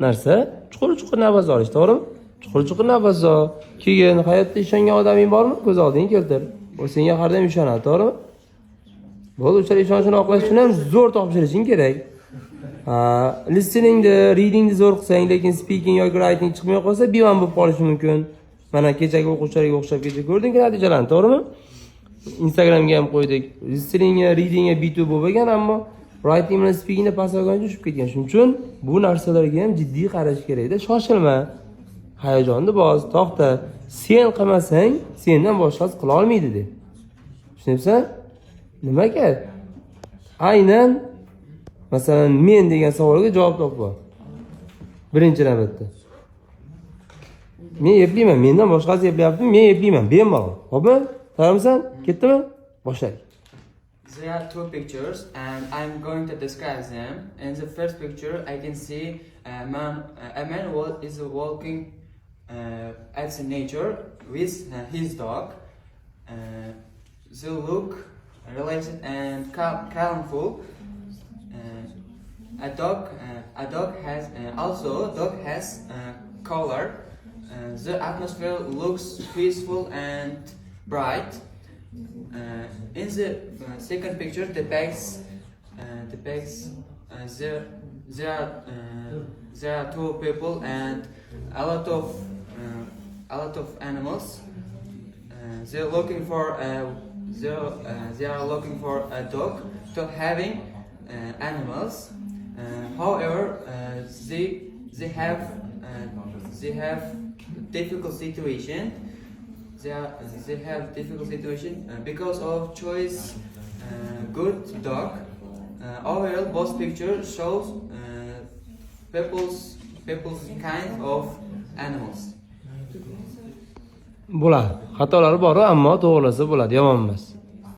narsa chuqur nafas olish, to'g'rimi? Chuqur nafas ol. Keyin hayotda ishongan odaming bormi? Ko'z oldingga keltir. U senga har doim ishonadi, to'g'rimi? Bo'ldi, o'sha ishonchini oqlash uchun ham zo'r topshirishing kerak. Listeningni, readingni zo'r qilsang, lekin speaking yoki writing chiqmay qolsa, bivan bo'lib qolishi mumkin. Mana kechagi o'quvchilarga o'xshab kecha ko'rding-ku natijalarni, to'g'rimi? Instagramga ham qo'ydik. Listening, reading B2 bo'lgan, ammo writing bilan speakingda pasaygancha tushib ketgan. Shuning uchun bu narsalarga ham jiddiy qarash kerak-da. Shoshilma. Hayajonni bos, to'xta. Sen qilmasang, sendan boshqasi qila olmaydi deb. Tushunibsan? Nimaga? Aynan masalan men degan savolga javob topib. Birinchi navbatda. Men eplayman, mendan boshqasi eplayapti, men eplayman, bemalol. Xo'pmi? Tayyormisan? Ketdimi? Boshlaylik. There are two pictures and I'm going to describe them. In the first picture I can see a man is walking at the nature with his dog. They look relaxed and calmful. A dog has color. The atmosphere looks peaceful and bright. In the second picture depicts there are two people and a lot of animals. They are looking for a dog to having animals. However, they have difficult situation. They have difficult situation because of choice good dog. Overall, both pictures shows people's kind of animals. Bo'ladi. Xatolari bor, ammo to'g'rilasa bo'ladi, yomon emas.